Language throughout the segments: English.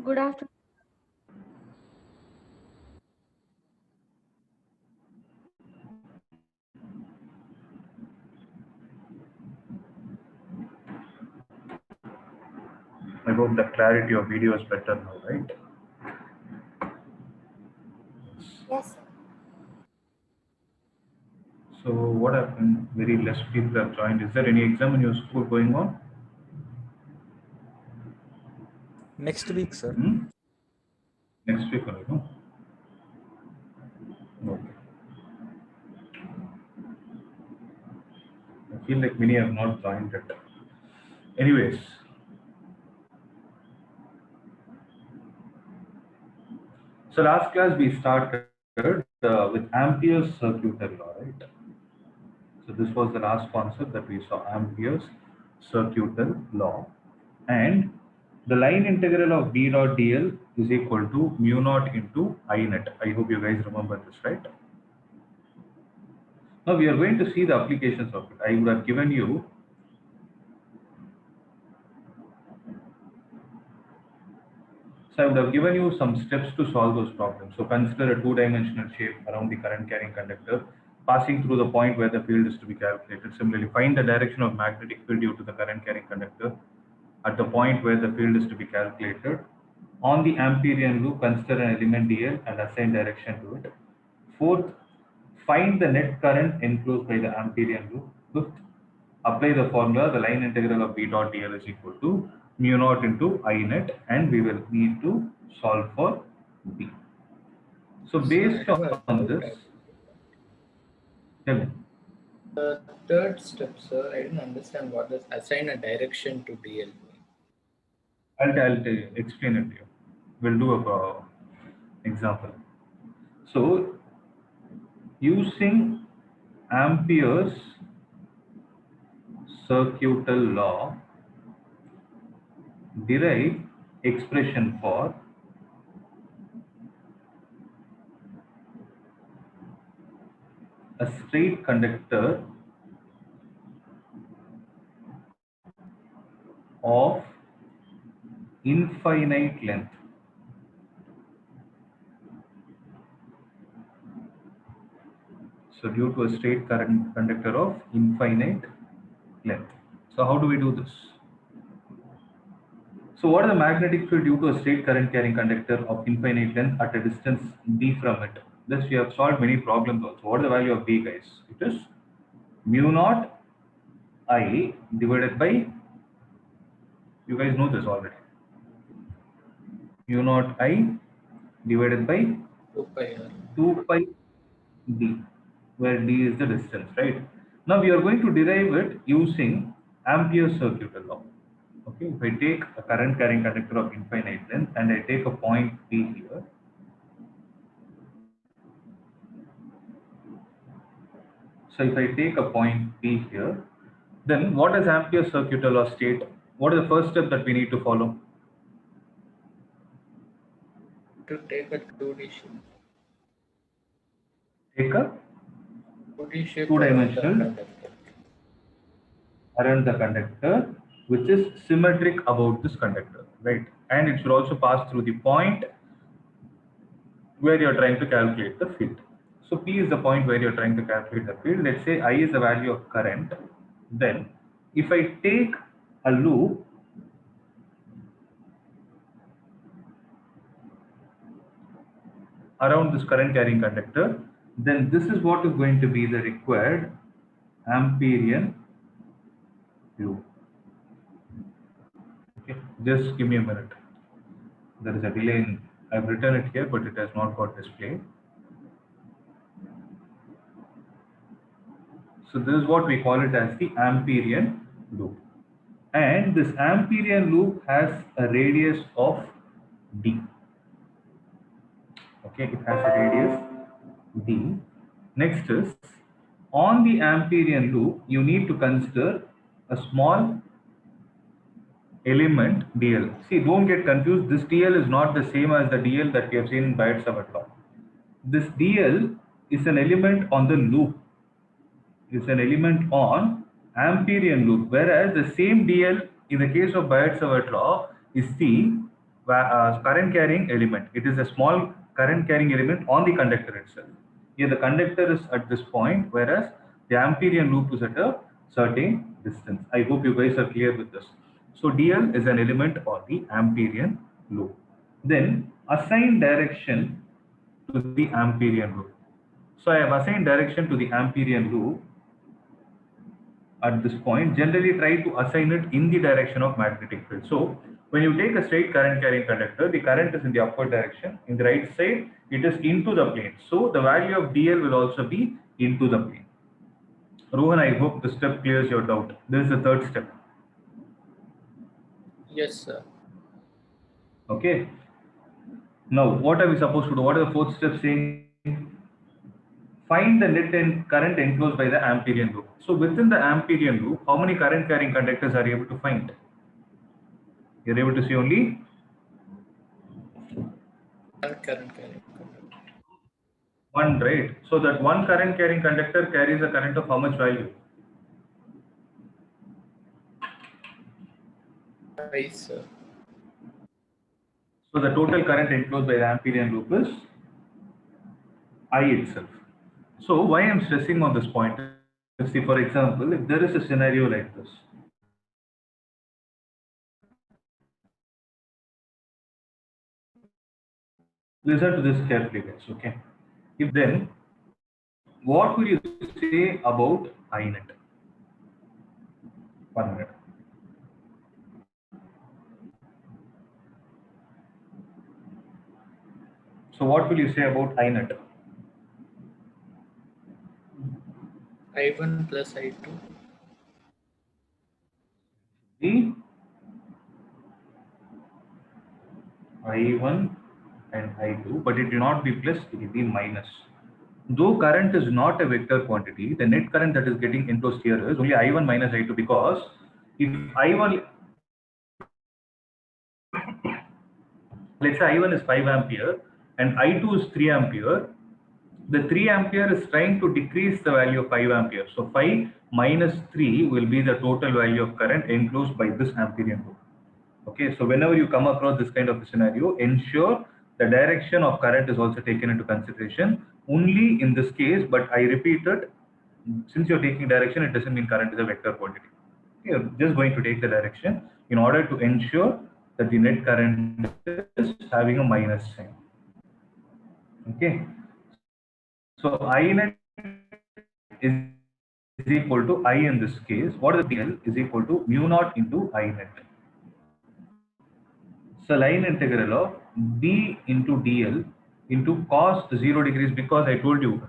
Good afternoon. I hope the clarity of video is better now, right? Yes. So what happened? Very less people have joined. Is there any exam in your school going on? Next week, sir. Next week only, no? Okay. I feel like many have not joined it. Anyways, so last class we started with Ampere's circuital law, right? So this was the last concept that we saw, Ampere's circuital law. And the line integral of B dot dl is equal to mu naught into I net. I hope you guys remember this, right? Now we are going to see the applications of it. I would have given you some steps to solve those problems. So consider a two-dimensional shape around the current carrying conductor passing through the point where the field is to be calculated. Similarly, find the direction of magnetic field due to the current carrying conductor at the point where the field is to be calculated. On the Amperian loop, consider an element dl and assign direction to it. Fourth, find the net current enclosed by the Amperian loop. Fifth, apply the formula, the line integral of B dot dl is equal to mu naught into I net, and we will need to solve for B. So based on this, tell me. The third step, sir, I didn't understand what does assign a direction to DL mean. I'll explain it to you. We'll do a example. So using Ampere's circuital law, derive expression for a straight conductor of infinite length. So due to a straight current conductor of infinite length. So how do we do this? So what is the magnetic field due to a straight current carrying conductor of infinite length at a distance d from it? This we have solved many problems also. What is the value of b, guys? It is mu naught I divided by, you guys know this already, mu naught I divided by 2 pi r. 2 pi d, where d is the distance, right? Now we are going to derive it using Ampere's circuital law. Okay, if I take a current carrying conductor of infinite length and I take a point P here, so if I take a point P here, then what does Ampere's circuital law state? What is the first step that we need to follow? To take a 2D shape. Take a 2D shape two-dimensional around the conductor, which is symmetric about this conductor, right? And it should also pass through the point where you're trying to calculate the field. So P is the point where you're trying to calculate the field. Let's say I is the value of current. Then if I take a loop around this current carrying conductor, then this is what is going to be the required Amperian loop. Okay, just give me a minute. There is a delay in, I've written it here, but it has not got displayed. So this is what we call it as the Amperian loop. And this Amperian loop has a radius of d. Okay, it has a radius d. Next is, on the Amperian loop, you need to consider a small element dl. See, don't get confused. This dl is not the same as the dl that we have seen in Biot-Savart law. This dl is an element on the loop. It's an element on Amperian loop, whereas the same dl in the case of Biot-Savart law is the current carrying element. It is a small current carrying element on the conductor itself. Here the conductor is at this point, whereas the Amperian loop is at a certain distance. I hope you guys are clear with this. So DL is an element on the Amperian loop. Then assign direction to the Amperian loop. So I have assigned direction to the Amperian loop at this point. Generally try to assign it in the direction of magnetic field. So when you take a straight current carrying conductor, the current is in the upward direction. In the right side, it is into the plane. So the value of DL will also be into the plane. Rohan, I hope this step clears your doubt. This is the third step. Yes, sir. Okay. Now, what are we supposed to do? What are the fourth steps saying? Find the net current enclosed by the Amperian loop. So within the Amperian loop, how many current carrying conductors are you able to find? You're able to see only Current carrying conductor. one, right? So that one current carrying conductor carries a current of how much value? I, sir. So the total current enclosed by the Amperian loop is I itself. So why I'm stressing on this point is, see, for example, if there is a scenario like this, listen to this carefully, guys. Okay. If then, what will you say about INET? 1 minute. So what will you say about INET? I1 plus I2. The I1 and I2, but it will not be plus, it will be minus. Though current is not a vector quantity, the net current that is getting enclosed here is only I1 minus I2, because if I1, let's say I1 is 5 ampere and I2 is 3 ampere, the 3 ampere is trying to decrease the value of 5 ampere. So 5 minus 3 will be the total value of current enclosed by this Amperian loop. Okay, so whenever you come across this kind of a scenario, ensure the direction of current is also taken into consideration. Only in this case, but I repeat it, since you're taking direction, it doesn't mean current is a vector quantity. You're just going to take the direction in order to ensure that the net current is having a minus sign. Okay, so I net is equal to I in this case. What is the DL is equal to mu naught into I net. So line integral of B into DL into cos 0 degrees, because I told you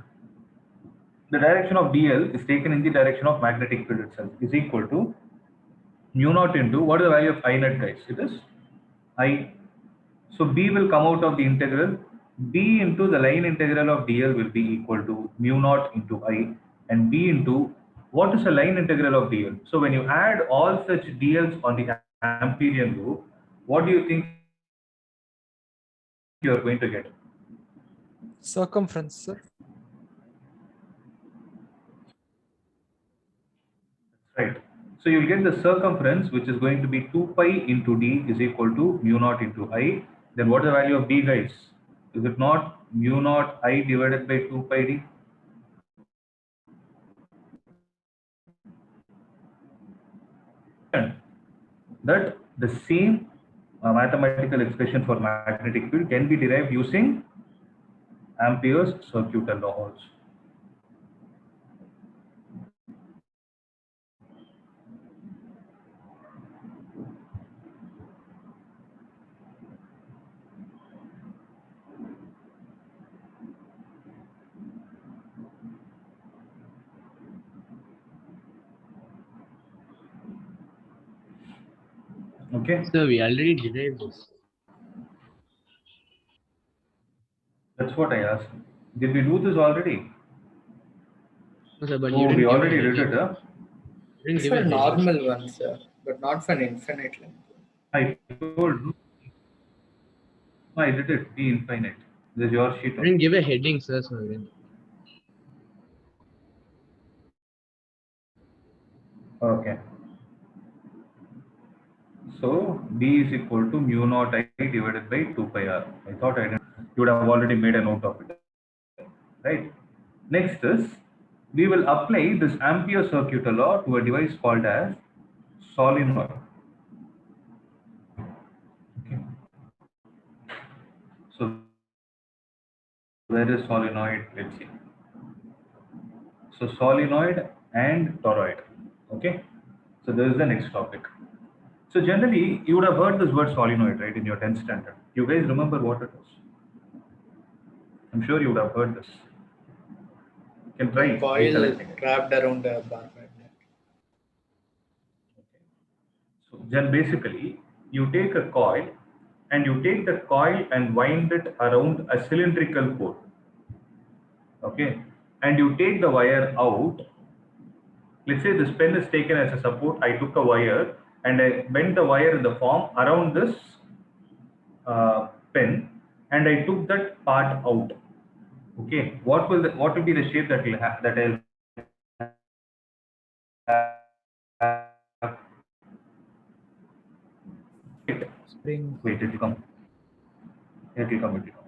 the direction of DL is taken in the direction of magnetic field itself, is equal to mu naught into, what is the value of I net, guys? It is I. So B will come out of the integral. B into the line integral of DL will be equal to mu naught into I, and B into, what is the line integral of DL? So when you add all such DLs on the Amperian loop, what do you think you are going to get? Circumference, sir. Right. So you'll get the circumference, which is going to be 2 pi into d is equal to mu naught into I. Then what is the value of d, guys? Is it not mu naught I divided by 2 pi d? That the same mathematical expression for magnetic field can be derived using Ampere's circuital law also. Okay. So we already derived this. That's what I asked. Did we do this already? No, sir, but you Oh, didn't we give a already did heading. it, huh? You didn't It's give for a heading. normal one, sir, but not for an infinite length. I told you. I did it. Be infinite. This is your sheet. You didn't give a heading, sir. So we didn't. Okay. So B is equal to mu naught I divided by 2 pi r. I thought I didn't, you would have already made a note of it, right? Next is, we will apply this Ampere circuit law to a device called as solenoid. Okay. So where is solenoid? Let's see. So solenoid and toroid. Okay. So this is the next topic. So generally, you would have heard this word solenoid, right, in your 10th standard. You guys remember what it is? I'm sure you would have heard this. You can try Coil recollecting it. wrapped around a bar magnet. Okay. So then basically, you take a coil and you take the coil and wind it around a cylindrical core. Okay. And you take the wire out. Let's say this pen is taken as a support. I took a wire and I bent the wire in the form around this pen, and I took that part out. Okay, what will be the shape that will have that I'll have? Spring. Wait, it will come. It will come. It will come.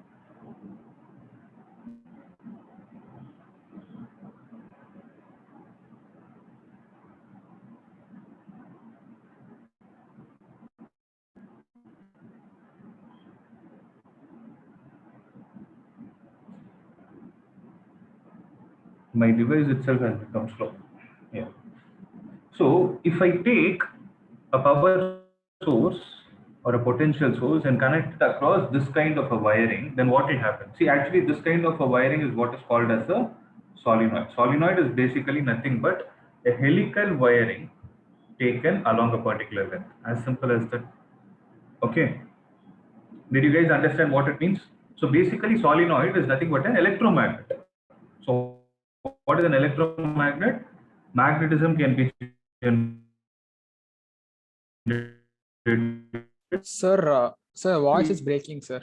My device itself has become slow. Yeah. So if I take a power source or a potential source and connect it across this kind of a wiring, then what will happen? See, actually this kind of a wiring is what is called as a solenoid. Solenoid is basically nothing but a helical wiring taken along a particular length. As simple as that. Okay. Did you guys understand what it means? So basically solenoid is nothing but an electromagnet. So what is an electromagnet? Magnetism can be Sir, voice is breaking, sir.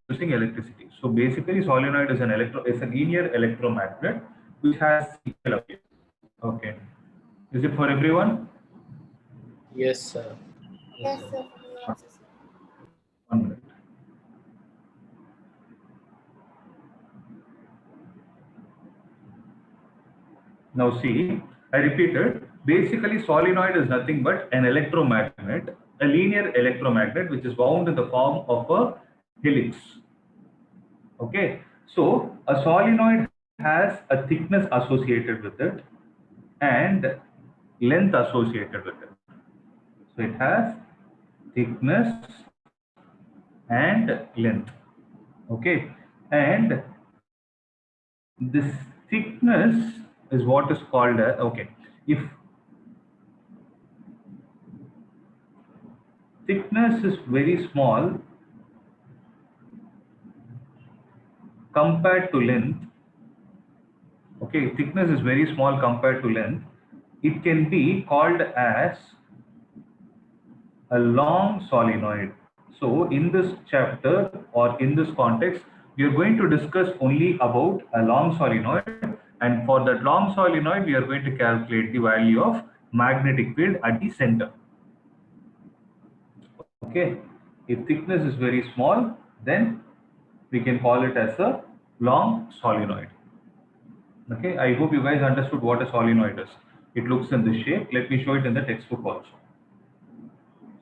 using electricity. So basically solenoid is a linear electromagnet which has equal appeal. Okay. Is it for everyone? Yes, sir. Yes, sir. For me also, sir. 1 minute. Now see, I repeated, basically solenoid is nothing but an electromagnet, a linear electromagnet which is wound in the form of a helix. Okay, so a solenoid has a thickness associated with it and length associated with it. So it has thickness and length. Okay, and this thickness is what is called a, okay, if thickness is very small compared to length, okay, thickness is very small compared to length, it can be called as a long solenoid. So in this chapter or in this context, we are going to discuss only about a long solenoid, and for that long solenoid, we are going to calculate the value of magnetic field at the center. Okay, if thickness is very small, then we can call it as a long solenoid. Okay, I hope you guys understood what a solenoid is. It looks in this shape. Let me show it in the textbook also.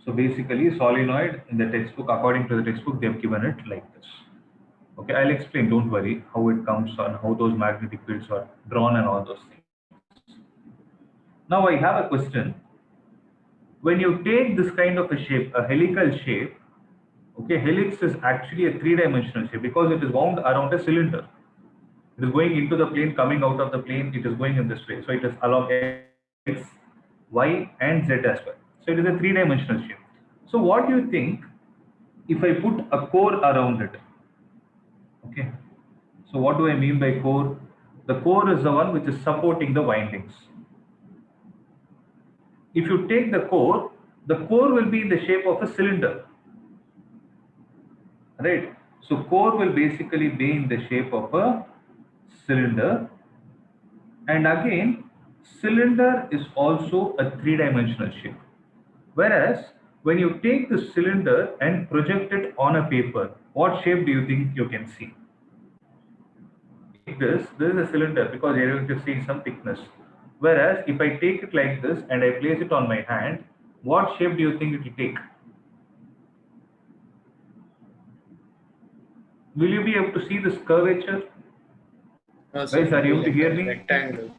So basically solenoid in the textbook, according to the textbook, they have given it like this. Okay, I'll explain, don't worry, how it comes and how those magnetic fields are drawn and all those things. Now I have a question. When you take this kind of a shape, a helical shape, okay, helix is actually a three-dimensional shape because it is wound around a cylinder. It is going into the plane, coming out of the plane, it is going in this way. So it is along X, Y, and Z as well. So it is a three-dimensional shape. So what do you think if I put a core around it? Okay. So what do I mean by core? The core is the one which is supporting the windings. If you take the core will be in the shape of a cylinder. Right? So core will basically be in the shape of a cylinder. And again, cylinder is also a three-dimensional shape. Whereas when you take the cylinder and project it on a paper, what shape do you think you can see? This is a cylinder because you're going to see some thickness. Whereas if I take it like this and I place it on my hand, what shape do you think it will take? Will you be able to see this curvature? No, sir, Guys, are you able to like hear a me? rectangle.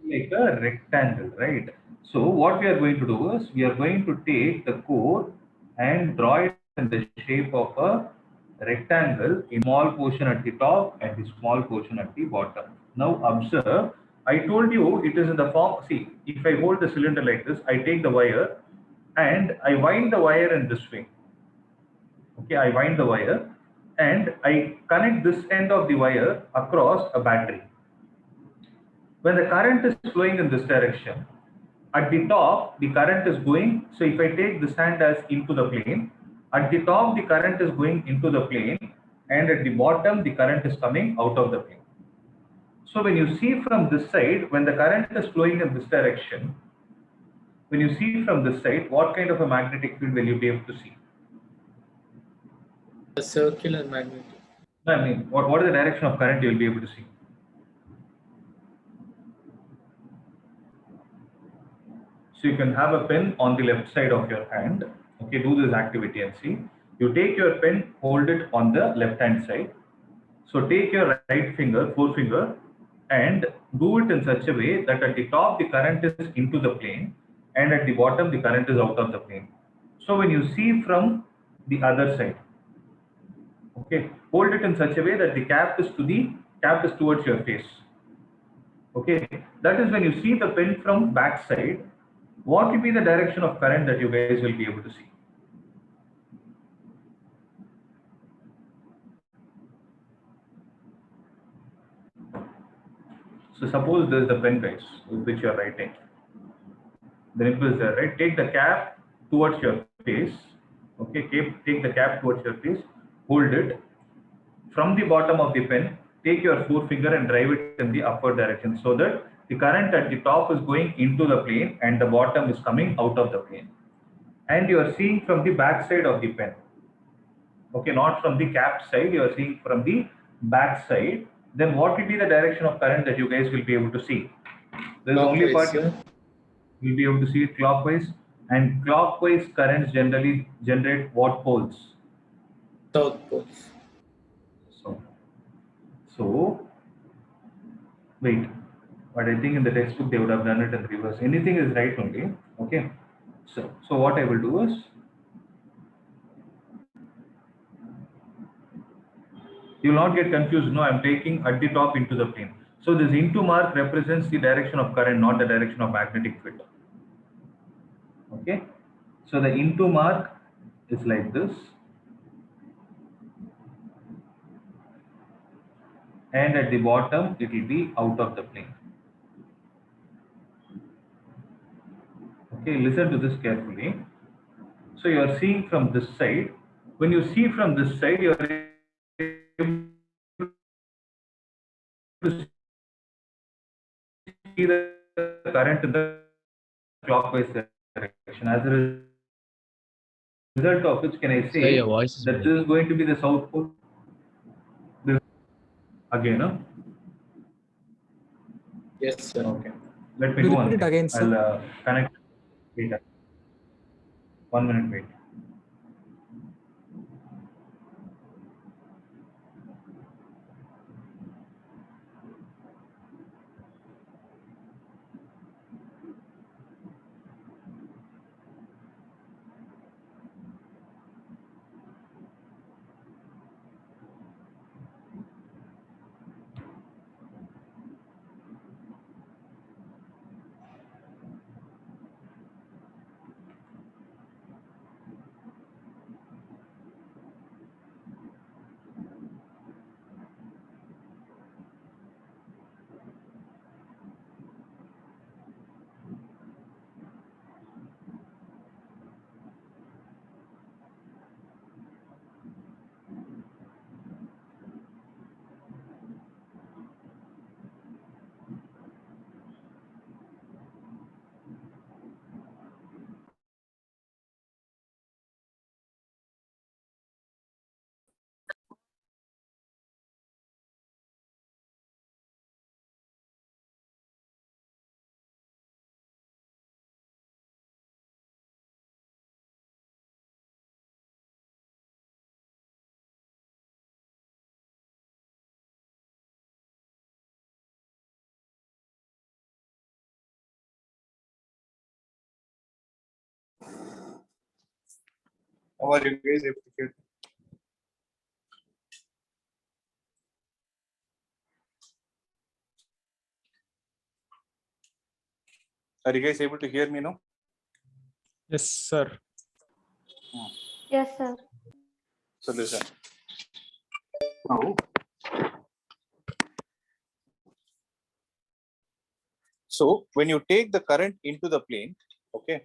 Like a rectangle, right? So what we are going to do is we are going to take the core and draw it in the shape of a rectangle in small portion at the top and the small portion at the bottom. Now observe, I told you it is in the form, see, if I hold the cylinder like this, I take the wire and I wind the wire in this way. Okay, I wind the wire and I connect this end of the wire across a battery. When the current is flowing in this direction, at the top, the current is going. So if I take this hand as into the plane, at the top, the current is going into the plane, and at the bottom, the current is coming out of the plane. So when you see from this side, when the current is flowing in this direction, when you see from this side, what kind of a magnetic field will you be able to see? A circular magnetic. I mean, what is the direction of current you will be able to see? So you can have a pen on the left side of your hand. Okay, do this activity and see. You take your pen, hold it on the left hand side. So take your right finger, forefinger, and do it in such a way that at the top the current is into the plane and at the bottom the current is out of the plane. So when you see from the other side, okay, hold it in such a way that the cap is towards your face. Okay, that is when you see the pen from back side, what will be the direction of current that you guys will be able to see? So suppose this is the pen, guys, with which you are writing. The nipple is there, right? Take the cap towards your face. Okay, take the cap towards your face, hold it. From the bottom of the pen, take your forefinger and drive it in the upward direction so that the current at the top is going into the plane and the bottom is coming out of the plane. And you are seeing from the back side of the pen. Okay, not from the cap side, you are seeing from the back side. Then what will be the direction of current that you guys will be able to see? There is only Clockwise, part sir. you'll be able to see it clockwise, and clockwise currents generally generate what poles? South poles. So, so wait, but I think in the textbook they would have done it in reverse. Anything is right only. Okay. So what I will do is you will not get confused. No, I'm taking at the top into the plane. So this into mark represents the direction of current, not the direction of magnetic field. Okay. So the into mark is like this, and at the bottom it will be out of the plane. Okay, listen to this carefully. So you are seeing from this side. When you see from this side, you are able to see the current in the clockwise direction. As a result of which, can I Sir, say your voice is that this is going to be the south pole? This, again, no? Yes, sir. Okay. Let me Could do you one repeat it thing. again, sir? I'll connect. Wait. 1 minute. Wait. How are you guys able to hear? Are you guys able to hear me now? Yes, sir. Yes, sir. So listen. Now, so when you take the current into the plane, okay,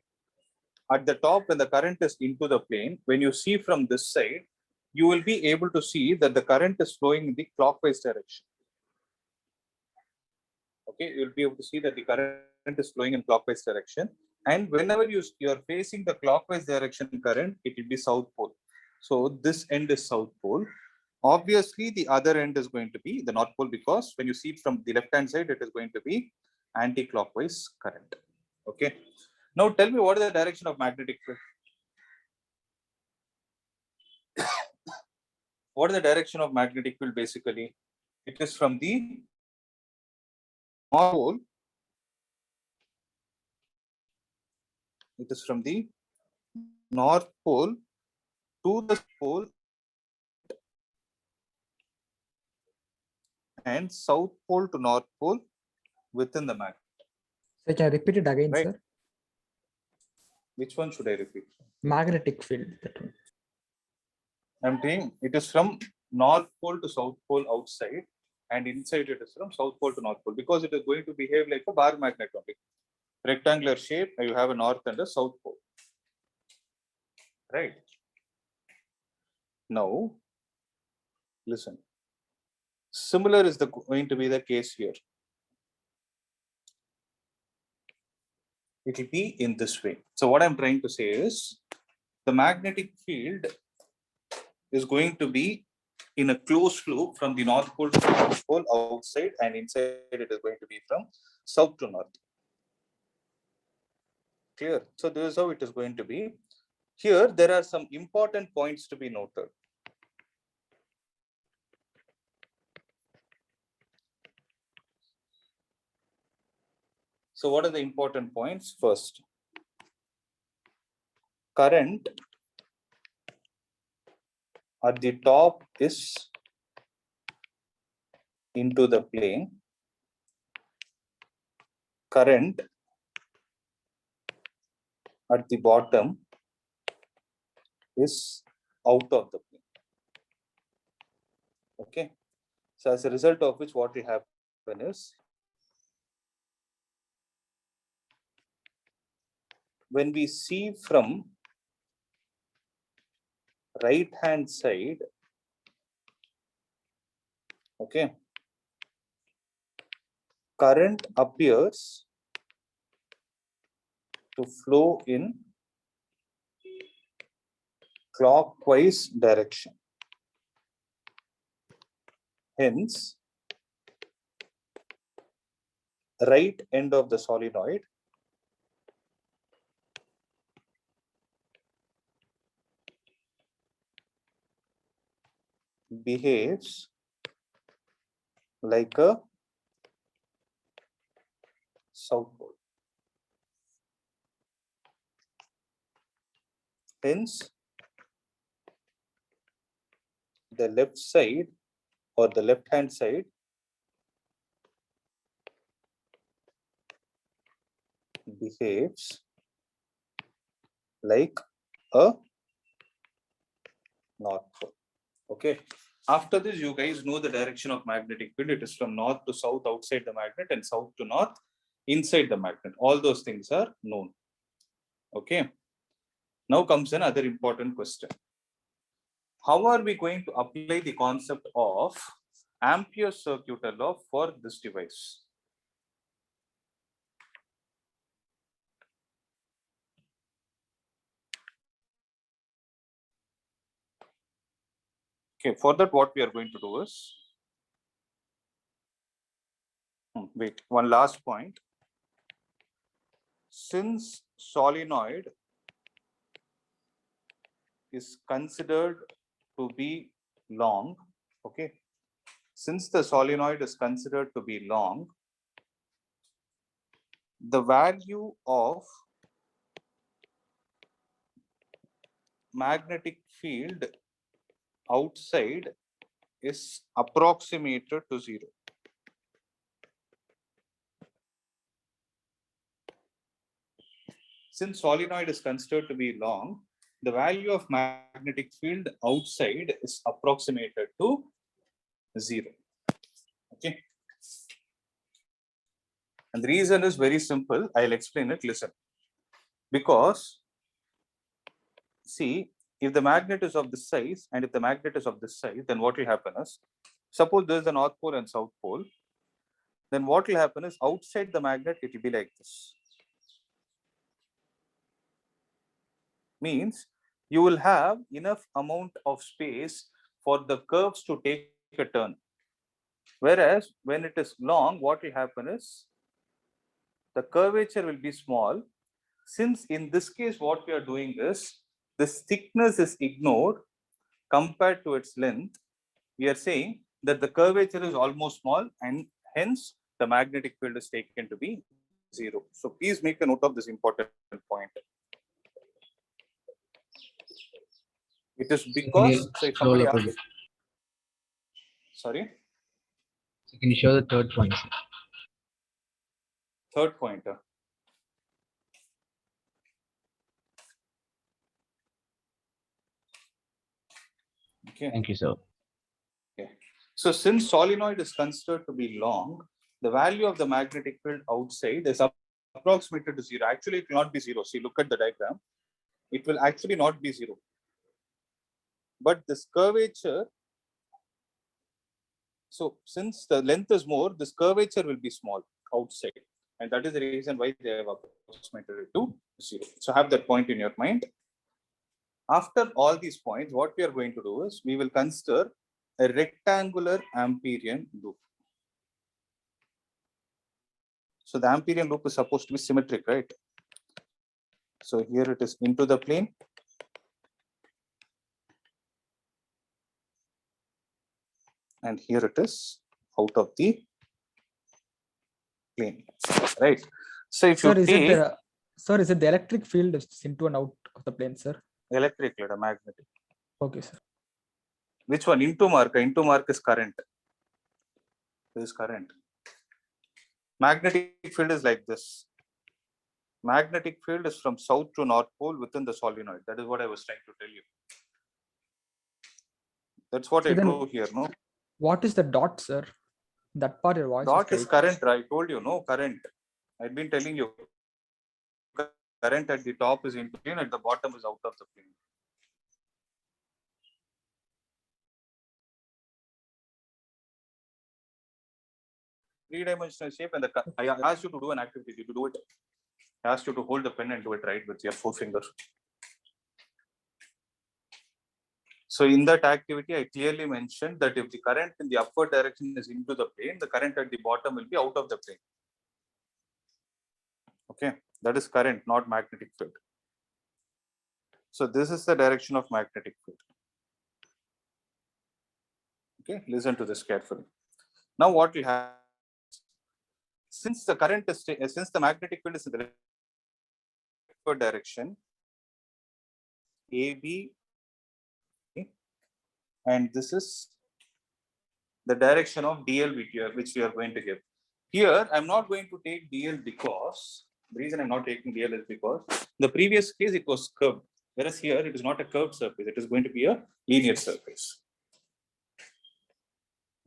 at the top when the current is into the plane, when you see from this side, you will be able to see that the current is flowing in the clockwise direction. Okay, you'll be able to see that the current is flowing in clockwise direction. And whenever you are facing the clockwise direction current, it will be south pole. So this end is south pole. Obviously, the other end is going to be the north pole, because when you see it from the left hand side, it is going to be anti-clockwise current. Okay. Now tell me, what is the direction of magnetic field? What is the direction of magnetic field basically? It is from the north pole. It is from the north pole to the pole and south pole to north pole within the magnet. So can I repeat it again, Right. sir? Which one should I repeat? Magnetic field. That one. I'm saying it is from north pole to south pole outside, and inside it is from south pole to north pole, because it is going to behave like a bar magnet only. Rectangular shape, you have a north and a south pole. Right. Now, listen. Similar is going to be the case here. It will be in this way. So what I'm trying to say is, the magnetic field is going to be in a closed loop from the north pole to south pole outside, and inside it is going to be from south to north. Clear? So this is how it is going to be. Here, there are some important points to be noted. So what are the important points? First, current at the top is into the plane. Current at the bottom is out of the plane. Okay. So as a result of which, what will happen is, when we see from right hand side, okay, current appears to flow in clockwise direction. Hence, right end of the solenoid behaves like a south pole. Hence, the left side or the left hand side behaves like a north pole. Okay. After this, you guys know the direction of magnetic field. It is from north to south outside the magnet, and south to north inside the magnet. All those things are known. Okay. Now comes another important question. How are we going to apply the concept of Ampere's circuital law for this device? Okay, for that, what we are going to do is, wait, one last point. Since solenoid is considered to be long, okay, since the solenoid is considered to be long, the value of magnetic field outside is approximated to 0. Since solenoid is considered to be long, the value of magnetic field outside is approximated to 0. Okay. And the reason is very simple. I'll explain it. Listen. Because, see, if the magnet is of this size and if the magnet is of this size, then what will happen is, suppose there is a North Pole and South Pole, then what will happen is outside the magnet, it will be like this. Means you will have enough amount of space for the curves to take a turn. Whereas when it is long, what will happen is the curvature will be small. Since in this case, what we are doing is this thickness is ignored compared to its length, we are saying that the curvature is almost small and hence the magnetic field is taken to be 0. So please make a note of this important point. It is because, so if somebody asks, sorry? So can you show the third point? Sir? Third pointer. Okay. Thank you, sir. Okay. So since solenoid is considered to be long, the value of the magnetic field outside is approximated to 0. Actually, it will not be 0. See, look at the diagram. It will actually not be 0. But this curvature, so since the length is more, this curvature will be small outside. And that is the reason why they have approximated it to 0. So have that point in your mind. After all these points, what we are going to do is we will consider a rectangular Amperian loop. So the Amperian loop is supposed to be symmetric, right? So here it is into the plane. And here it is out of the plane, right? So if you take, sir, is it the electric field is into and out of the plane, sir? Electric, magnetic. Okay, sir. Which one? Into mark? Into mark is current. This is current. Magnetic field is like this. Magnetic field is from south to north pole within the solenoid. That is what I was trying to tell you. That's what I drew here, no? What is the dot, sir? That part your voice. Dot is current, I told you, no? Current. I've been telling you. Current at the top is in plane, at the bottom is out of the plane. Three-dimensional shape, and I asked you to do an activity. Did you do it? I asked you to hold the pen and do it right with your forefinger. So in that activity, I clearly mentioned that if the current in the upward direction is into the plane, the current at the bottom will be out of the plane. Okay, that is current, not magnetic field. So this is the direction of magnetic field. Okay, listen to this carefully. Now what we have, since the current is, since the magnetic field is in the upward direction, AB, and this is the direction of DL which we are going to give. Here, I'm not going to take DL because, the reason I'm not taking DL is because the previous case it was curved, whereas here it is not a curved surface, it is going to be a linear surface.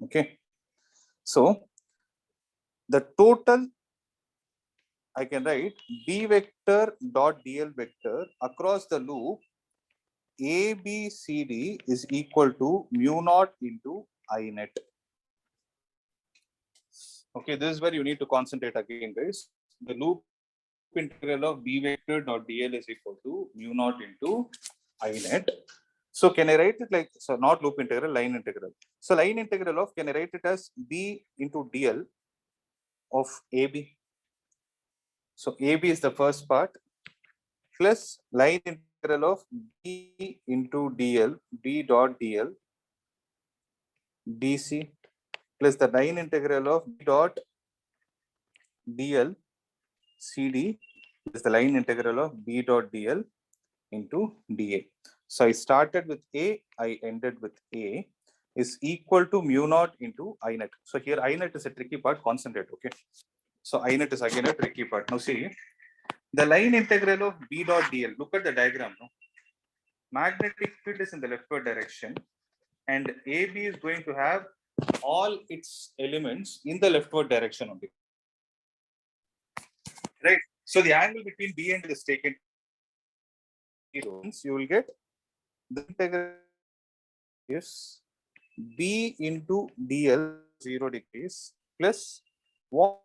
Okay. So, the total, I can write B vector dot DL vector across the loop ABCD is equal to mu naught into I net. Okay, this is where you need to concentrate again, guys. The loop integral of B vector dot DL is equal to mu naught into I net. So can I write it like, so not loop integral, line integral. So line integral of, can I write it as B into DL of AB? So AB is the first part plus line integral of B into DL, B dot DL, DC plus the line integral of B dot DL, CD is the line integral of B dot DL into DA. So I started with A, I ended with A, is equal to mu naught into I net. So here I net is a tricky part, concentrate, okay? So I net is again a tricky part. Now see, the line integral of B dot dl, look at the diagram, no? Magnetic field is in the leftward direction and AB is going to have all its elements in the leftward direction only. Right? So the angle between B and is taken 0, you will get the integral is B into dl 0 degrees plus what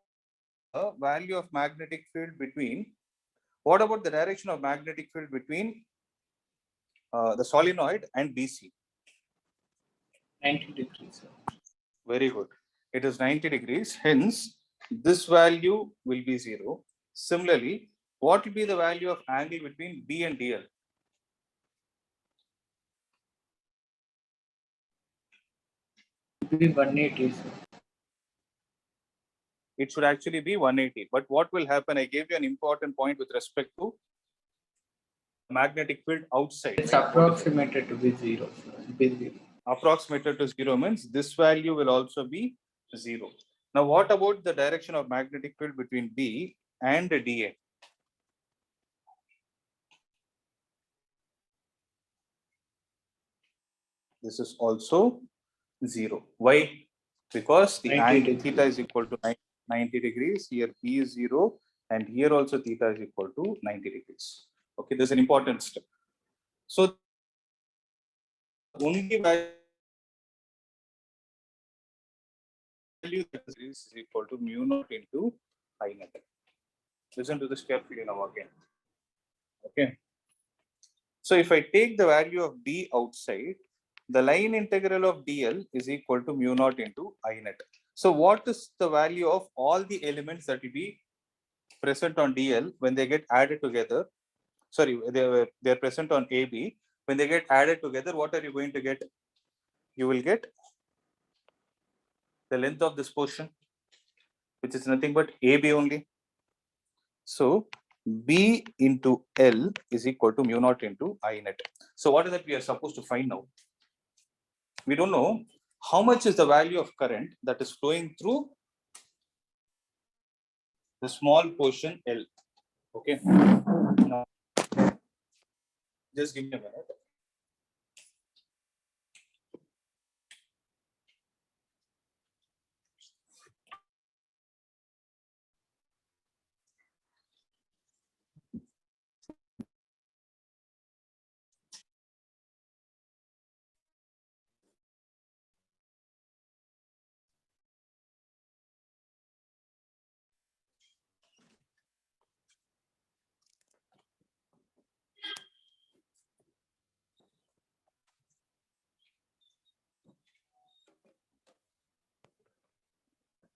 the value of magnetic field between, what about the direction of magnetic field between the solenoid and BC? 90 degrees. Sir. Very good. It is 90 degrees. Hence, this value will be 0. Similarly, what will be the value of angle between B and DL? It will be 180. Sir. It should actually be 180. But what will happen? I gave you an important point with respect to magnetic field outside. It's approximated to be 0. Sir. It will be 0. Approximated to 0 means this value will also be 0. Now, what about the direction of magnetic field between B and DA? This is also 0. Why? Because the angle theta is equal to 90 degrees. Here P is 0 and here also theta is equal to 90 degrees. Okay, this is an important step. So, only value that is equal to mu naught into I net. Listen to this carefully now again. Okay. So if I take the value of D outside, the line integral of DL is equal to mu naught into I net. So what is the value of all the elements that will be present on DL when they get added together? Sorry, they are present on AB. When they get added together, what are you going to get? You will get the length of this portion, which is nothing but AB only. So B into L is equal to mu naught into I net. So what is that we are supposed to find now? We don't know how much is the value of current that is flowing through the small portion L. Okay. Now, just give me a minute.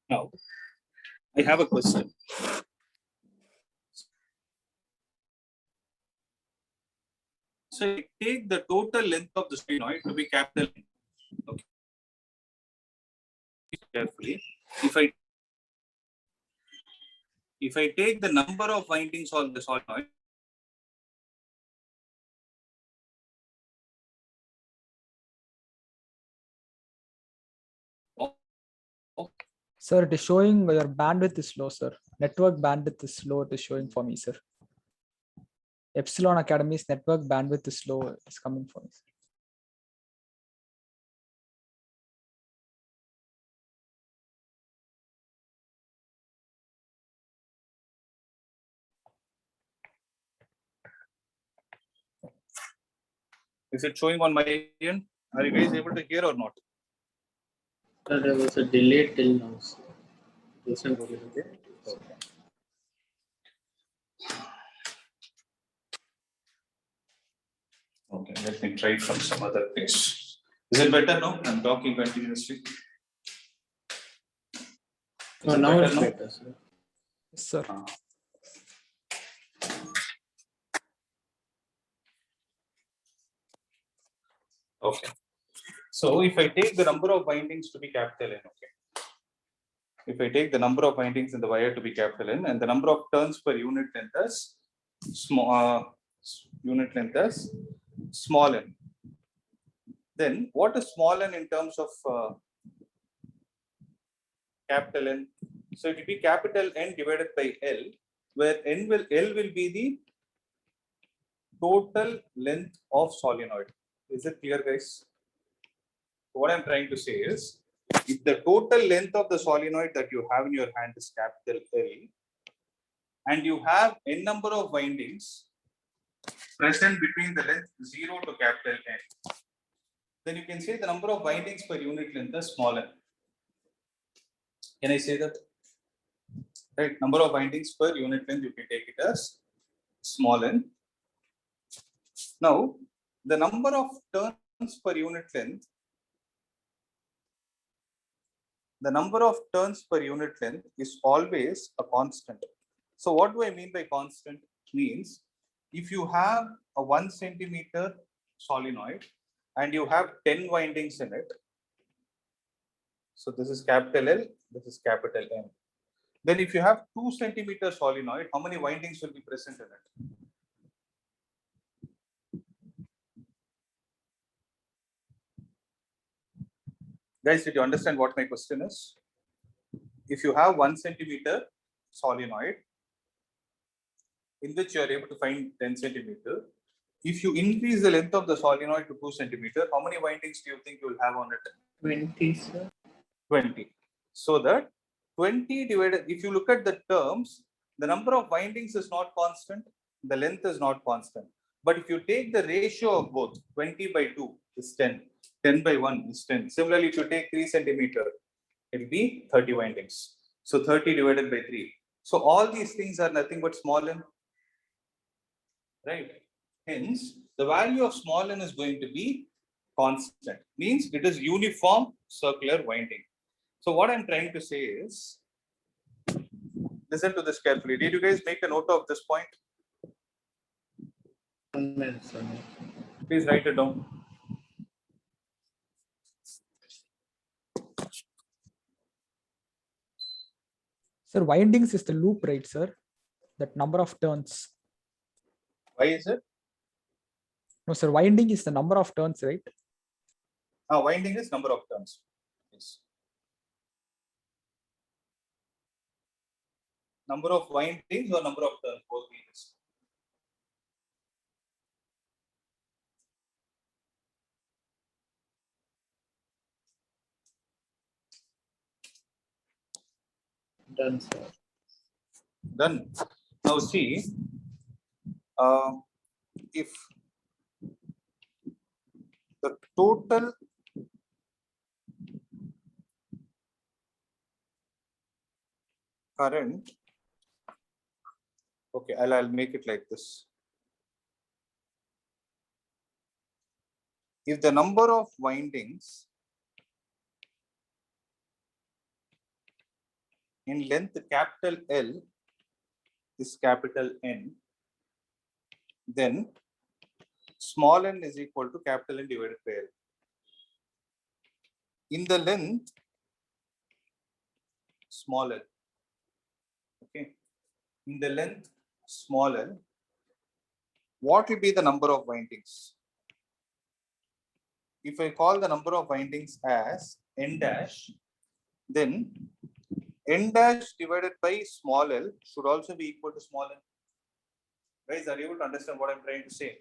Now, I have a question. So I take the total length of the solenoid to be capital N. Okay. Carefully. If I take the number of windings of the solenoid, Sir, it is showing your bandwidth is low, sir. Network bandwidth is slow. It is showing for me, sir. Epsilon Academy's network bandwidth is slow. It is coming for me, sir. is it showing on my end? Are you guys able to hear or not? There was a delay till now. Sir. Listen, okay. Okay, let me try it from some other place. Is it better now? I'm talking continuously. No, now it's better, sir. Yes, sir. Okay. So if I take the number of windings to be capital N, okay. If I take the number of windings in the wire to be capital N and the number of turns per unit length as small unit length as small n. Then what is small n in terms of capital N? So it will be capital N divided by L, where L will be the total length of solenoid. Is it clear, guys? What I'm trying to say is, if the total length of the solenoid that you have in your hand is capital L, and you have n number of windings present between the length 0 to capital N, then you can say the number of windings per unit length is small n. Can I say that? Right, number of windings per unit length, you can take it as small n. Now, the number of turns per unit length, is always a constant. So what do I mean by constant? Means if you have a 1 centimeter solenoid and you have 10 windings in it, so this is capital L, this is capital N. Then if you have 2 centimeter solenoid, how many windings will be present in it? Guys, did you understand what my question is? If you have 1 centimeter solenoid in which you are able to find 10 centimeter, if you increase the length of the solenoid to 2 centimeter, how many windings do you think you will have on it? 20, sir. 20. So that 20 divided, if you look at the terms, the number of windings is not constant, the length is not constant. But if you take the ratio of both, 20 by 2 is 10, 10 by 1 is 10. Similarly, if you take 3 centimeter, it will be 30 windings. So 30 divided by 3. So all these things are nothing but small n, right? Hence, the value of small n is going to be constant, means it is uniform circular winding. So what I'm trying to say is, listen to this carefully. Did you guys make a note of this point? 1 minute, sir. Please write it down. Sir, windings is the loop, right, sir? That number of turns. Why is it? No, sir, winding is the number of turns, right? Winding is number of turns. Yes. Number of windings or number of turns, both means. Done, sir. Done. Now see, if the total current, okay, I'll make it like this. If the number of windings in length capital L is capital N, then small n is equal to capital N divided by L. In the length small l, okay, in the length small l, what will be the number of windings? If I call the number of windings as n dash, then n dash divided by small l should also be equal to small n. Guys, are you able to understand what I'm trying to say?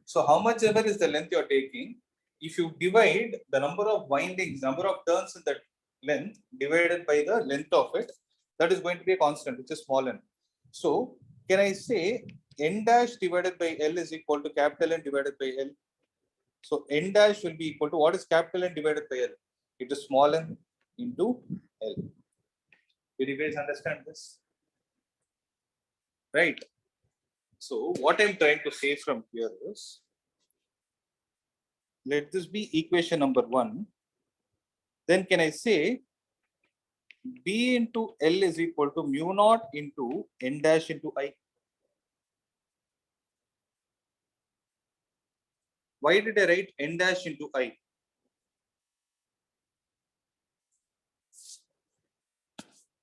So how much ever is the length you're taking, if you divide the number of windings, number of turns in that length divided by the length of it, that is going to be a constant, which is small n. So can I say n dash divided by L is equal to capital N divided by L? So n dash will be equal to, what is capital N divided by L? It is small n into L. Did you guys understand this? Right. So what I'm trying to say from here is, let this be equation number 1. Then can I say B into L is equal to mu naught into n dash into I? Why did I write n dash into I?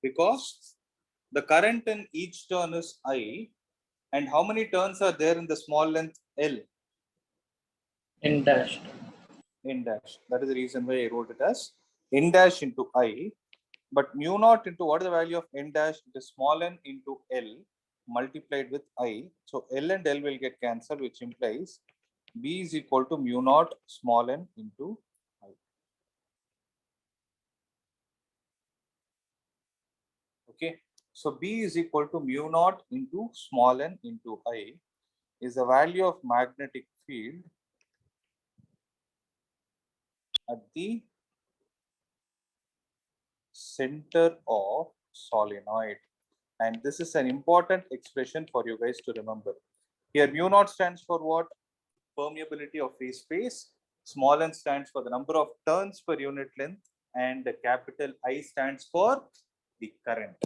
Because the current in each turn is I, and how many turns are there in the small length L? N dash. N dash. That is the reason why I wrote it as N dash into I. But mu naught into what is the value of N dash? It is small n into L multiplied with I. So L and L will get cancelled, which implies B is equal to mu naught small n into I. Okay. So B is equal to mu naught into small n into I is the value of magnetic field at the center of solenoid. And this is an important expression for you guys to remember. Here mu naught stands for what? Permeability of free space. Small n stands for the number of turns per unit length, and the capital I stands for the current.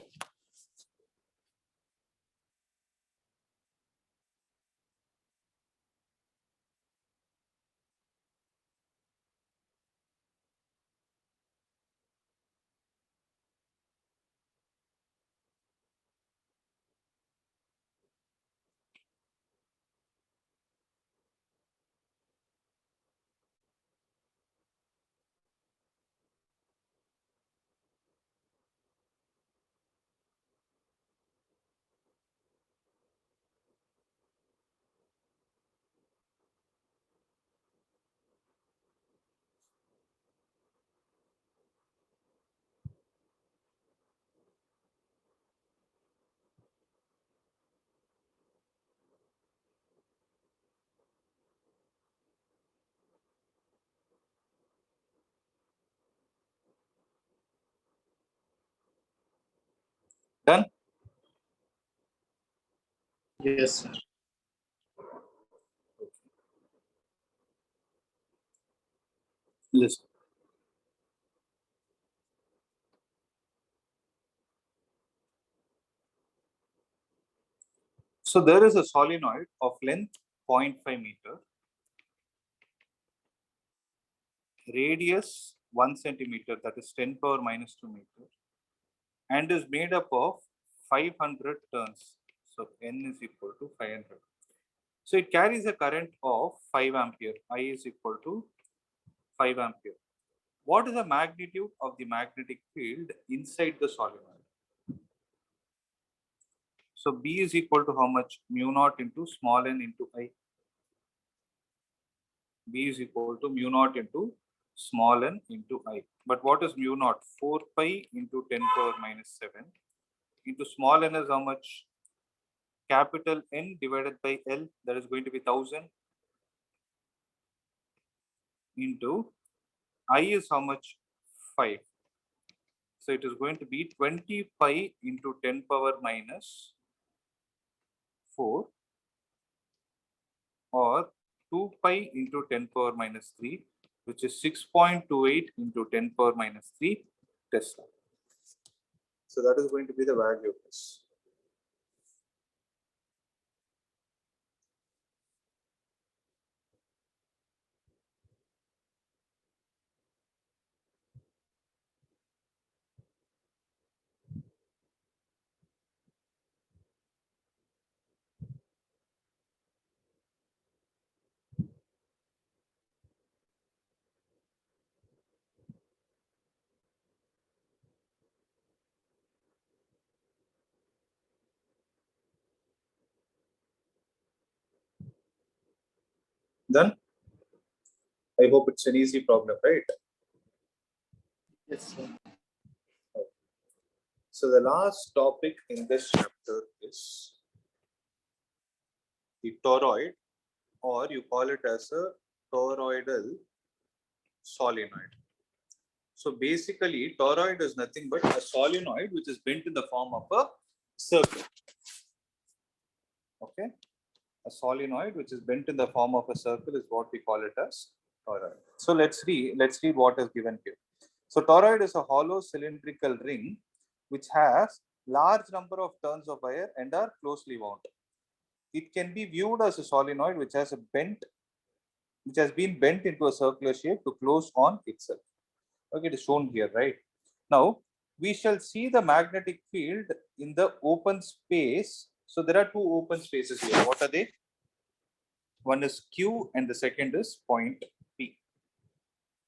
Done? Yes, sir. Listen. So there is a solenoid of length 0.5 meter, radius 1 centimeter, that is 10 power minus 2 meter, and is made up of 500 turns. So N is equal to 500. So it carries a current of 5 ampere. I is equal to 5 ampere. What is the magnitude of the magnetic field inside the solenoid? So B is equal to how much? Mu naught into small n into I. B is equal to mu naught into small n into I. But what is mu naught? 4 pi into 10 power minus 7 into small n is how much? Capital N divided by L, that is going to be 1000, into I is how much? 5. So it is going to be 20 pi into 10 power minus 4, or 2 pi into 10 power minus 3, which is 6.28 into 10 power minus 3 Tesla. So that is going to be the value of this. Then I hope it's an easy problem, right? Yes, sir. So the last topic in this chapter is the toroid, or you call it as a toroidal solenoid. So basically, toroid is nothing but a solenoid which is bent in the form of a circle. Okay, a solenoid which is bent in the form of a circle is what we call it as toroid. So let's read what is given here. So toroid is a hollow cylindrical ring which has large number of turns of wire and are closely wound. It can be viewed as a solenoid which has been bent into a circular shape to close on itself. Okay, it is shown here, right? Now we shall see the magnetic field in the open space. So there are two open spaces here. What are they? One is Q and the second is point P.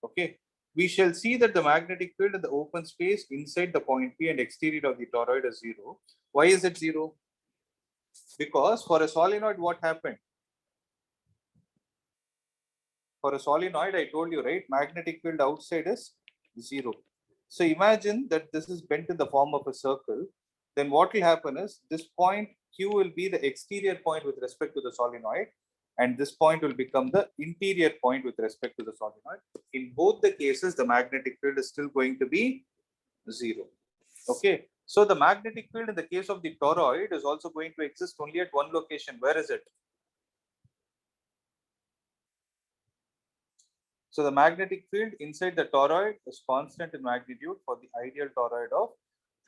Okay. We shall see that the magnetic field in the open space inside the point P and exterior of the toroid is 0. Why is it 0? Because for a solenoid, what happened? For a solenoid, I told you, right? Magnetic field outside is 0. So imagine that this is bent in the form of a circle. Then what will happen is this point Q will be the exterior point with respect to the solenoid, and this point will become the interior point with respect to the solenoid. In both the cases, the magnetic field is still going to be 0. Okay. So the magnetic field in the case of the toroid is also going to exist only at one location. Where is it? So the magnetic field inside the toroid is constant in magnitude for the ideal toroid of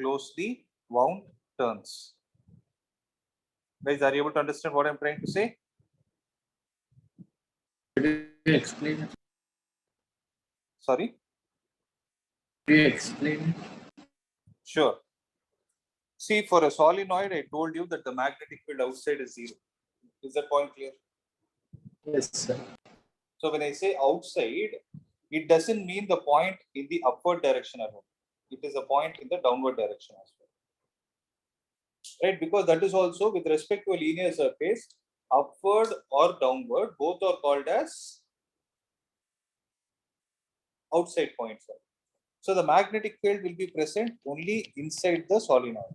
closely wound turns. Guys, are you able to understand what I'm trying to say? Could you explain it? Sorry? Could you explain it? Sure. See, for a solenoid, I told you that the magnetic field outside is 0. Is that point clear? Yes, sir. So when I say outside, it doesn't mean the point in the upward direction alone. It is a point in the downward direction as well. Right? Because that is also with respect to a linear surface, upward or downward, both are called as outside points. So the magnetic field will be present only inside the solenoid.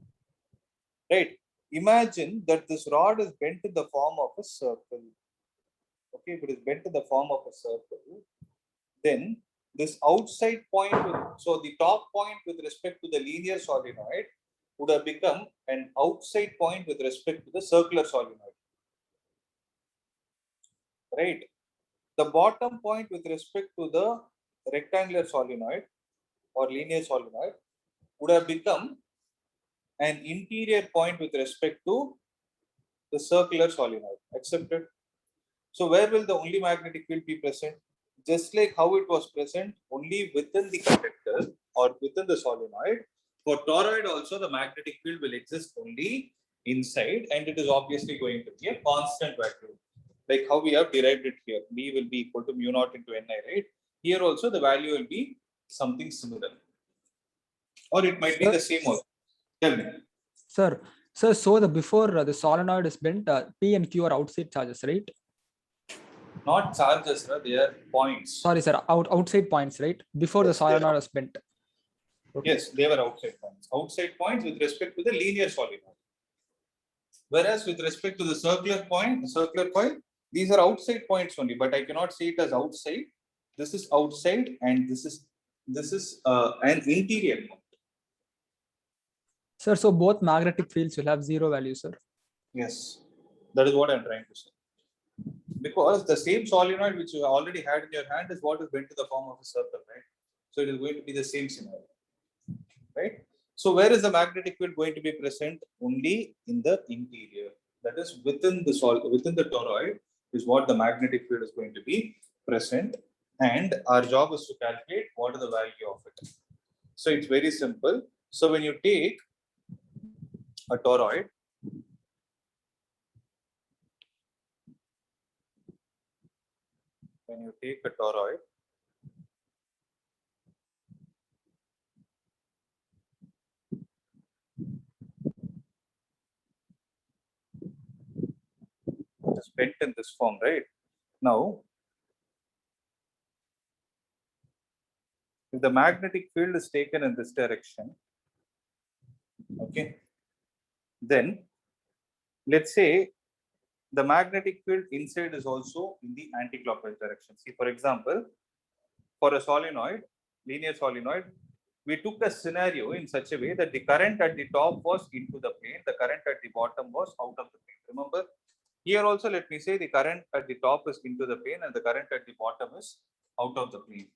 Right? Imagine that this rod is bent in the form of a circle. Okay, if it is bent in the form of a circle, then this outside point, so the top point with respect to the linear solenoid would have become an outside point with respect to the circular solenoid. Right? The bottom point with respect to the rectangular solenoid or linear solenoid would have become an interior point with respect to the circular solenoid. Accepted? So where will the only magnetic field be present? Just like how it was present only within the conductor or within the solenoid, for toroid also the magnetic field will exist only inside, and it is obviously going to be a constant value. Like how we have derived it here, B will be equal to mu naught into Ni, right? Here also the value will be something similar. Or it might be the same also. Tell me. Sir, so the before the solenoid is bent, P and Q are outside charges, right? Not charges, they are points. Sorry, sir, outside points, right? Before the Yes, they are solenoid was bent. Okay. Yes, they were outside points. Outside points with respect to the linear solenoid. Whereas with respect to the circular coil, these are outside points only, but I cannot see it as outside. This is outside, and this is an interior point. Sir, so both magnetic fields will have 0 value, sir. Yes, that is what I'm trying to say. Because the same solenoid which you already had in your hand is what is bent to the form of a circle, right? So it is going to be the same scenario, right? So where is the magnetic field going to be present? Only in the interior. That is within the toroid is what the magnetic field is going to be present. And our job is to calculate what is the value of it. So it's very simple. So when you take a toroid, it is bent in this form, right? Now, if the magnetic field is taken in this direction, okay, then let's say the magnetic field inside is also in the anti-clockwise direction. See, for example, for a solenoid, linear solenoid, we took a scenario in such a way that the current at the top was into the plane, the current at the bottom was out of the plane. Remember, here also let me say the current at the top is into the plane and the current at the bottom is out of the plane.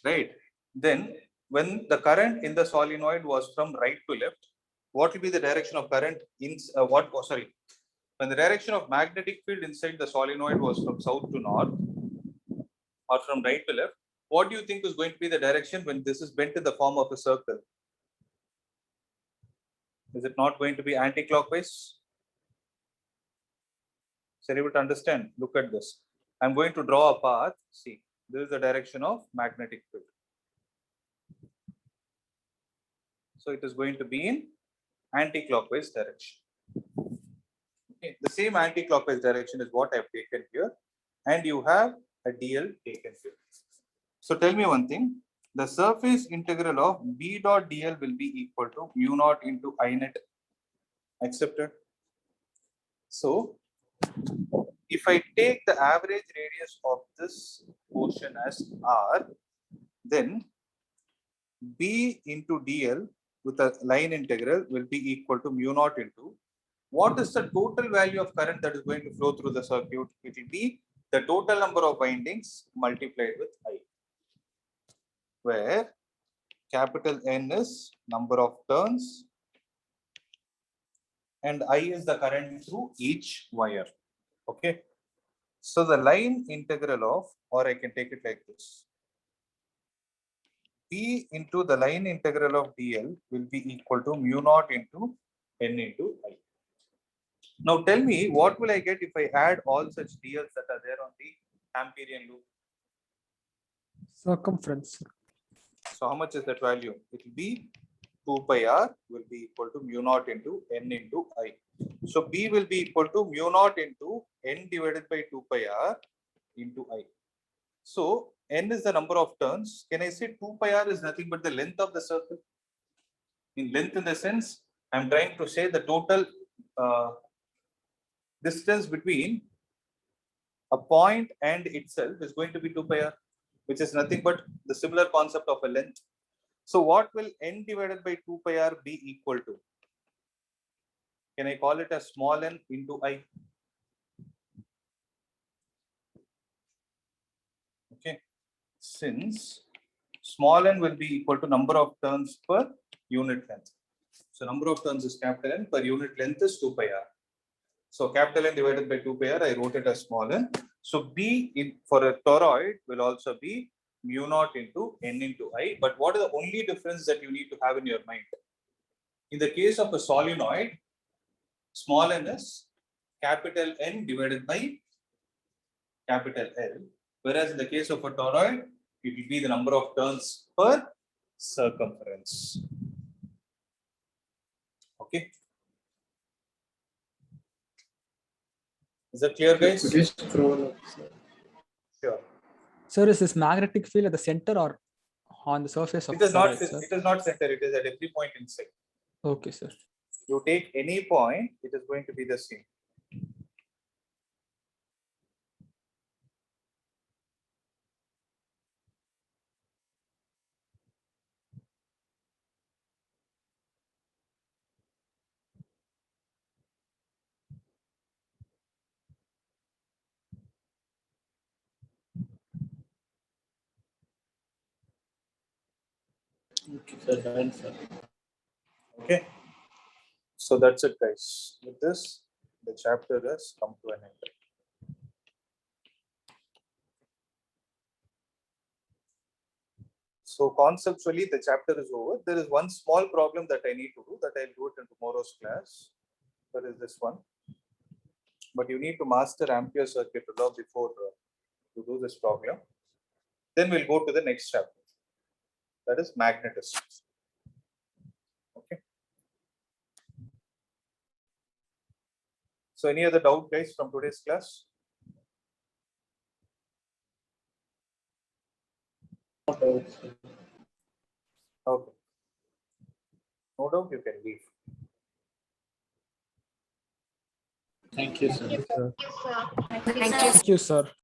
Right? Then when the current in the solenoid was from right to left, what will be the direction of current in when the direction of magnetic field inside the solenoid was from south to north or from right to left, what do you think is going to be the direction when this is bent in the form of a circle? Is it not going to be anti-clockwise? So able to understand? Look at this. I'm going to draw a path. See, this is the direction of magnetic field. So it is going to be in anti-clockwise direction. Okay. The same anti-clockwise direction is what I've taken here, and you have a dl taken here. So tell me one thing. The surface integral of B dot dl will be equal to mu naught into I net. Accepted? So if I take the average radius of this portion as r, then B into dl with a line integral will be equal to mu naught into what is the total value of current that is going to flow through the circuit? It will be the total number of windings multiplied with I, where capital N is number of turns and I is the current through each wire. Okay. So the line integral of, or I can take it like this. P into the line integral of dl will be equal to mu naught into N into I. Now tell me, what will I get if I add all such dls that are there on the Amperian loop? Circumference. So how much is that value? It will be 2 pi r will be equal to mu naught into N into I. So B will be equal to mu naught into N divided by 2 pi r into I. So N is the number of turns. Can I say 2 pi r is nothing but the length of the circle? In length, in the sense, I'm trying to say the total distance between a point and itself is going to be 2 pi r, which is nothing but the similar concept of a length. So what will N divided by 2 pi r be equal to? Can I call it as small n into I? Okay. Since small n will be equal to number of turns per unit length. So number of turns is capital N, per unit length is 2 pi r. So capital N divided by 2 pi r, I wrote it as small n. So B in, for a toroid will also be mu naught into N into I. But what is the only difference that you need to have in your mind? In the case of a solenoid, small n is capital N divided by capital L. Whereas in the case of a toroid, it will be the number of turns per circumference. Okay. Is that clear, guys? Could you scroll up, sir? Sure. Sir, is this magnetic field at the center or on the surface of It is not. toroid, sir? It is not center. It is at every point inside. Okay, sir. You take any point, it is going to be the same. Okay, sir, done, sir. Okay. So that's it, guys. With this, the chapter has come to an end. So conceptually, the chapter is over. There is one small problem that I need to do, that I'll do it in tomorrow's class. That is this one. But you need to master Ampere circuit law before you do this problem. Then we'll go to the next chapter. That is magnetism. Okay. So any other doubt, guys, from today's class? Okay. No doubt, you can leave. Thank you, sir. Thank you, sir. Thank you, sir.